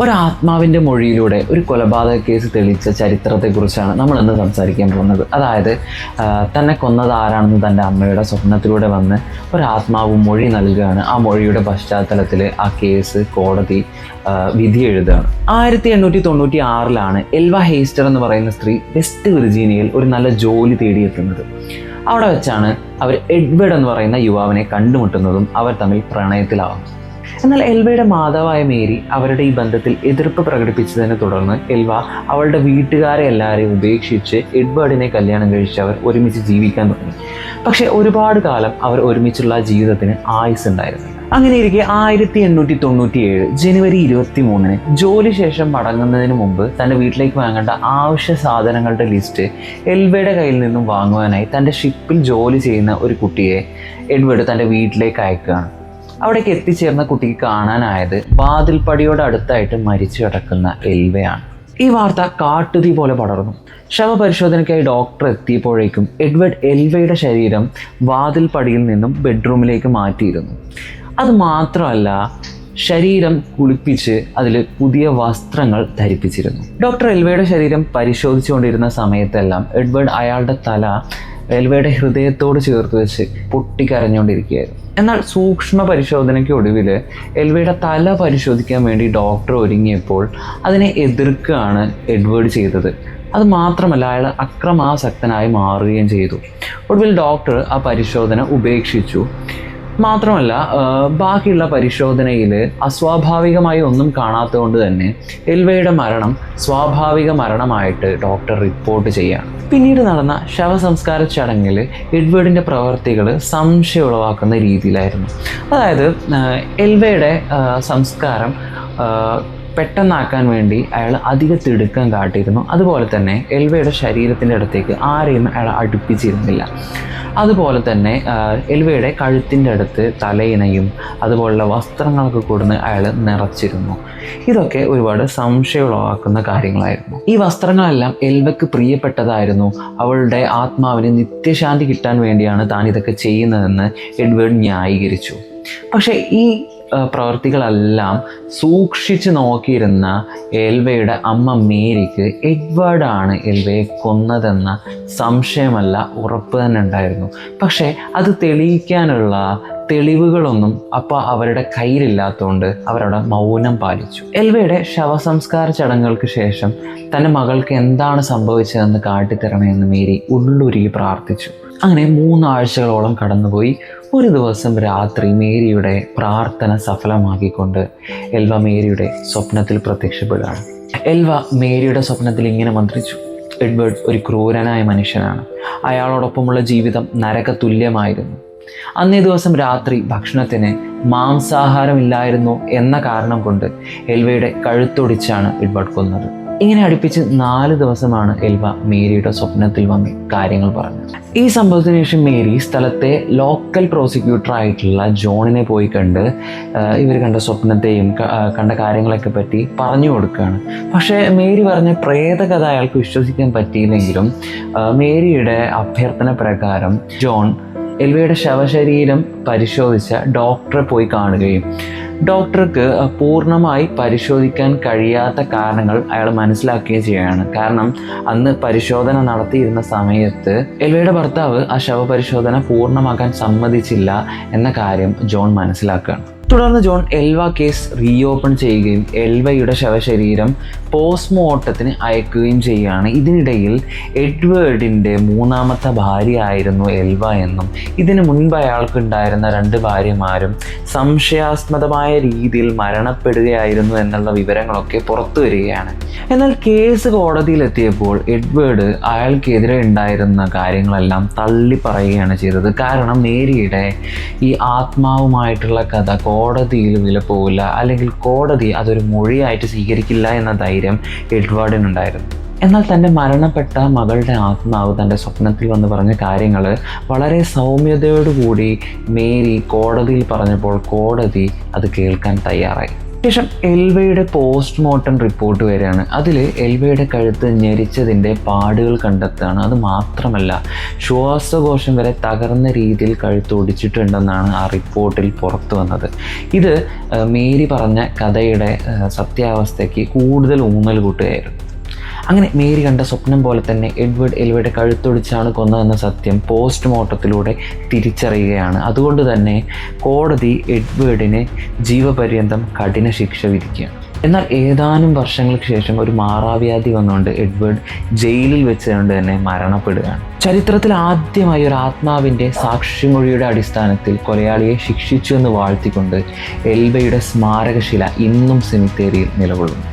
ഒരാത്മാവിൻ്റെ മൊഴിയിലൂടെ ഒരു കൊലപാതക കേസ് തെളിയിച്ച ചരിത്രത്തെക്കുറിച്ചാണ് നമ്മൾ ഇന്ന് സംസാരിക്കാൻ പോകുന്നത്. അതായത് തന്നെ കൊന്നത് ആരാണെന്ന് തൻ്റെ അമ്മയുടെ സ്വപ്നത്തിലൂടെ വന്ന് ഒരാത്മാവ് മൊഴി നൽകുകയാണ്. ആ മൊഴിയുടെ പശ്ചാത്തലത്തിൽ ആ കേസ് കോടതി വിധി എഴുതുകയാണ്. 1896 എൽവ ഹേസ്റ്റർ എന്ന് പറയുന്ന സ്ത്രീ വെസ്റ്റ് വിർജീനിയയിൽ ഒരു നല്ല ജോലി തേടിയെത്തുന്നത്. അവിടെ വെച്ചാണ് അവർ എഡ്വേർഡ് എന്ന് പറയുന്ന യുവാവിനെ കണ്ടുമുട്ടുന്നതും അവർ തമ്മിൽ പ്രണയത്തിലാവുന്നു. എന്നാൽ എൽവയുടെ മാതാവായ മേരി അവരുടെ ഈ ബന്ധത്തിൽ എതിർപ്പ് പ്രകടിപ്പിച്ചതിനെ തുടർന്ന് എൽവ അവളുടെ വീട്ടുകാരെ എല്ലാവരെയും ഉപേക്ഷിച്ച് എഡ്വേർഡിനെ കല്യാണം കഴിച്ച് അവർ ഒരുമിച്ച് ജീവിക്കാൻ തുടങ്ങി. പക്ഷേ ഒരുപാട് കാലം അവർ ഒരുമിച്ചുള്ള ജീവിതത്തിന് ആയുസ് ഉണ്ടായിരുന്നില്ല. അങ്ങനെയിരിക്കെ 1897 ജനുവരി 23 ജോലി ശേഷം മടങ്ങുന്നതിന് മുമ്പ് തൻ്റെ വീട്ടിലേക്ക് വാങ്ങേണ്ട ആവശ്യ സാധനങ്ങളുടെ ലിസ്റ്റ് എൽവയുടെ കയ്യിൽ നിന്നും വാങ്ങുവാനായി തൻ്റെ ഷിപ്പിൽ ജോലി ചെയ്യുന്ന ഒരു കുട്ടിയെ എഡ്വേർഡ് തൻ്റെ വീട്ടിലേക്ക് അയക്കുകയാണ്. അവിടേക്ക് എത്തിച്ചേർന്ന കുട്ടിക്ക് കാണാനായത് വാതിൽപ്പടിയോട് അടുത്തായിട്ട് മരിച്ചു കിടക്കുന്ന എൽവയാണ്. ഈ വാർത്ത കാട്ടുതീ പോലെ പടർന്നു. ശവപരിശോധനയ്ക്കായി ഡോക്ടർ എത്തിയപ്പോഴേക്കും എഡ്വേർഡ് എൽവയുടെ ശരീരം വാതിൽപ്പടിയിൽ നിന്നും ബെഡ്റൂമിലേക്ക് മാറ്റിയിരുന്നു. അതുമാത്രമല്ല, ശരീരം കുളിപ്പിച്ച് അതിൽ പുതിയ വസ്ത്രങ്ങൾ ധരിപ്പിച്ചിരുന്നു. ഡോക്ടർ എൽവയുടെ ശരീരം പരിശോധിച്ചുകൊണ്ടിരുന്ന സമയത്തെല്ലാം എഡ്വേർഡ് അയാളുടെ തല എൽവയുടെ ഹൃദയത്തോട് ചേർത്ത് വെച്ച് പൊട്ടിക്കരഞ്ഞുകൊണ്ടിരിക്കുകയായിരുന്നു. എന്നാൽ സൂക്ഷ്മ പരിശോധനയ്ക്ക് ഒടുവിൽ എൽവയുടെ തല പരിശോധിക്കാൻ വേണ്ടി ഡോക്ടർ ഒരുങ്ങിയപ്പോൾ അതിനെ എതിർക്കുകയാണ് എഡ്വേർഡ് ചെയ്തത്. അത് മാത്രമല്ല, അയാൾ അക്രമാസക്തനായി മാറുകയും ചെയ്തു. ഒടുവിൽ ഡോക്ടർ ആ പരിശോധന ഉപേക്ഷിച്ചു. മാത്രമല്ല, ബാക്കിയുള്ള പരിശോധനയിൽ അസ്വാഭാവികമായി ഒന്നും കാണാത്തതുകൊണ്ട് തന്നെ എൽവയുടെ മരണം സ്വാഭാവിക മരണമായിട്ട് ഡോക്ടർ റിപ്പോർട്ട് ചെയ്യുകയാണ്. പിന്നീട് നടന്ന ശവസംസ്കാര ചടങ്ങിൽ എഡ്വേർഡിൻ്റെ പ്രവർത്തികൾ സംശയം ഉളവാക്കുന്ന രീതിയിലായിരുന്നു. അതായത് എൽവയുടെ സംസ്കാരം പെട്ടെന്നാക്കാൻ വേണ്ടി അയാൾ അധിക തിടുക്കം കാട്ടിയിരുന്നു. അതുപോലെ തന്നെ എൽവയുടെ ശരീരത്തിൻ്റെ അടുത്തേക്ക് ആരെയും അയാൾ അടുപ്പിച്ചിരുന്നില്ല. അതുപോലെ തന്നെ എൽവയുടെ കഴുത്തിൻ്റെ അടുത്ത് തലയിണയും അതുപോലുള്ള വസ്ത്രങ്ങളൊക്കെ കൊടുന്ന് അയാൾ നിറച്ചിരുന്നു. ഇതൊക്കെ ഒരുപാട് സംശയം ഉളവാക്കുന്ന കാര്യങ്ങളായിരുന്നു. ഈ വസ്ത്രങ്ങളെല്ലാം എൽവയ്ക്ക് പ്രിയപ്പെട്ടതായിരുന്നു. അവളുടെ ആത്മാവിന് നിത്യശാന്തി കിട്ടാൻ വേണ്ടിയാണ് താൻ ഇതൊക്കെ ചെയ്യുന്നതെന്ന് എഡ്വേർഡ് ന്യായീകരിച്ചു. പക്ഷേ ഈ പ്രവർത്തികളെല്ലാം സൂക്ഷിച്ച് നോക്കിയിരുന്ന എൽവയുടെ അമ്മ മേരിക്ക് എഡ്വേർഡാണ് എൽവയെ കൊന്നതെന്ന സംശയമല്ല, ഉറപ്പ് തന്നെ ഉണ്ടായിരുന്നു. പക്ഷേ അത് തെളിയിക്കാനുള്ള തെളിവുകളൊന്നും അപ്പോൾ അവരുടെ കയ്യിലില്ലാത്തതുകൊണ്ട് അവരവിടെ മൗനം പാലിച്ചു. എൽവയുടെ ശവസംസ്കാര ചടങ്ങുകൾക്ക് ശേഷം തൻ്റെ മകൾക്ക് എന്താണ് സംഭവിച്ചതെന്ന് കാട്ടിത്തരണമെന്ന് മേരി ഉള്ളുരുകി പ്രാർത്ഥിച്ചു. അങ്ങനെ 3 ആഴ്ചകളോളം കടന്നുപോയി. ഒരു ദിവസം രാത്രി മേരിയുടെ പ്രാർത്ഥന സഫലമാക്കിക്കൊണ്ട് എൽവ മേരിയുടെ സ്വപ്നത്തിൽ പ്രത്യക്ഷപ്പെടുകയാണ്. എൽവ മേരിയുടെ സ്വപ്നത്തിൽ ഇങ്ങനെ മന്ത്രിച്ചു: എഡ്വേർഡ് ഒരു ക്രൂരനായ മനുഷ്യനാണ്. അയാളോടൊപ്പമുള്ള ജീവിതം നരക തുല്യമായിരുന്നു. അന്നേ ദിവസം രാത്രി ഭക്ഷണത്തിന് മാംസാഹാരമില്ലായിരുന്നു എന്ന കാരണം കൊണ്ട് എൽവയുടെ കഴുത്തൊടിച്ചാണ് എഡ്വേർഡ് കൊന്നത്. ഇങ്ങനെ അടുപ്പിച്ച് 4 ദിവസമാണ് എൽവ മേരിയുടെ സ്വപ്നത്തിൽ വന്ന് കാര്യങ്ങൾ പറഞ്ഞത്. ഈ സംഭവത്തിന് ശേഷം മേരി സ്ഥലത്തെ ലോക്കൽ പ്രോസിക്യൂട്ടർ ആയിട്ടുള്ള ജോണിനെ പോയി കണ്ട് ഇവർ കണ്ട സ്വപ്നത്തെയും കണ്ട കാര്യങ്ങളൊക്കെ പറ്റി പറഞ്ഞു കൊടുക്കുകയാണ്. പക്ഷേ മേരി പറഞ്ഞ പ്രേതകഥ അയാൾക്ക് വിശ്വസിക്കാൻ പറ്റിയില്ലെങ്കിലും മേരിയുടെ അഭ്യർത്ഥന പ്രകാരം ജോൺ എൽവയുടെ ശവശരീരം പരിശോധിച്ച ഡോക്ടറെ പോയി കാണുകയും ഡോക്ടർക്ക് പൂർണ്ണമായി പരിശോധിക്കാൻ കഴിയാത്ത കാരണങ്ങൾ അയാൾ മനസ്സിലാക്കുകയും ചെയ്യുകയാണ്. കാരണം അന്ന് പരിശോധന നടത്തിയിരുന്ന സമയത്ത് എൽവയുടെ ഭർത്താവ് ആ ശവപരിശോധന പൂർണ്ണമാക്കാൻ സമ്മതിച്ചില്ല എന്ന കാര്യം ജോൺ മനസ്സിലാക്കുകയാണ്. തുടർന്ന് ജോൺ എൽവ കേസ് റീഓപ്പൺ ചെയ്യുകയും എൽവയുടെ ശവശരീരം പോസ്റ്റ്മോർട്ടത്തിന് അയക്കുകയും ചെയ്യുകയാണ്. ഇതിനിടയിൽ എഡ്വേർഡിൻ്റെ 3ാമത്തെ ഭാര്യ ആയിരുന്നു എൽവ എന്നും ഇതിനു മുൻപ് അയാൾക്കുണ്ടായിരുന്ന 2 ഭാര്യമാരും സംശയാസ്പദമായ രീതിയിൽ മരണപ്പെടുകയായിരുന്നു എന്നുള്ള വിവരങ്ങളൊക്കെ പുറത്തു വരികയാണ്. എന്നാൽ കേസ് കോടതിയിലെത്തിയപ്പോൾ എഡ്വേർഡ് അയാൾക്കെതിരെ ഉണ്ടായിരുന്ന കാര്യങ്ങളെല്ലാം തള്ളി പറയുകയാണ് ചെയ്തത്. കാരണം മേരിയുടെ ഈ ആത്മാവുമായിട്ടുള്ള കഥ കോടതിയിൽ വില പോവില്ല, അല്ലെങ്കിൽ കോടതി അതൊരു മൊഴിയായിട്ട് സ്വീകരിക്കില്ല എന്ന ധൈര്യം എഡ്വേർഡിനുണ്ടായിരുന്നു. എന്നാൽ തൻ്റെ മരണപ്പെട്ട മകളുടെ ആത്മാവ് തൻ്റെ സ്വപ്നത്തിൽ വന്ന് പറഞ്ഞ കാര്യങ്ങൾ വളരെ സൗമ്യതയോടുകൂടി മേരി കോടതിയിൽ പറഞ്ഞപ്പോൾ കോടതി അത് കേൾക്കാൻ തയ്യാറായി. ശേഷം എൽവയുടെ പോസ്റ്റ്മോർട്ടം റിപ്പോർട്ട് വരികയാണ്. അതിൽ എൽവയുടെ കഴുത്ത് ഞെരിച്ചതിൻ്റെ പാടുകൾ കണ്ടെത്തുകയാണ്. അത് മാത്രമല്ല, ശ്വാസകോശം വരെ തകർന്ന രീതിയിൽ കഴുത്ത് ഒടിച്ചിട്ടുണ്ടെന്നാണ് ആ റിപ്പോർട്ടിൽ പുറത്തു വന്നത്. ഇത് മേരി പറഞ്ഞ കഥയുടെ സത്യാവസ്ഥയ്ക്ക് കൂടുതൽ ഊന്നൽ കൂട്ടുകയായിരുന്നു. അങ്ങനെ മേരി കണ്ട സ്വപ്നം പോലെ തന്നെ എഡ്വേർഡ് എൽവയുടെ കഴുത്തൊടിച്ചാണ് കൊന്നതെന്ന സത്യം പോസ്റ്റ്മോർട്ടത്തിലൂടെ തിരിച്ചറിയുകയാണ്. അതുകൊണ്ട് തന്നെ കോടതി എഡ്വേർഡിന് ജീവപര്യന്തം കഠിന ശിക്ഷ വിധിക്കുകയാണ്. എന്നാൽ ഏതാനും വർഷങ്ങൾക്ക് ശേഷം ഒരു മാറാവ്യാധി വന്നുകൊണ്ട് എഡ്വേർഡ് ജയിലിൽ വെച്ചുകൊണ്ട് തന്നെ മരണപ്പെടുകയാണ്. ചരിത്രത്തിൽ ആദ്യമായി ഒരു ആത്മാവിൻ്റെ സാക്ഷിമൊഴിയുടെ അടിസ്ഥാനത്തിൽ കൊലയാളിയെ ശിക്ഷിച്ചു എന്ന് വാഴ്ത്തിക്കൊണ്ട് എൽവയുടെ സ്മാരകശില ഇന്നും സെമിത്തേരിയിൽ നിലകൊള്ളുന്നു.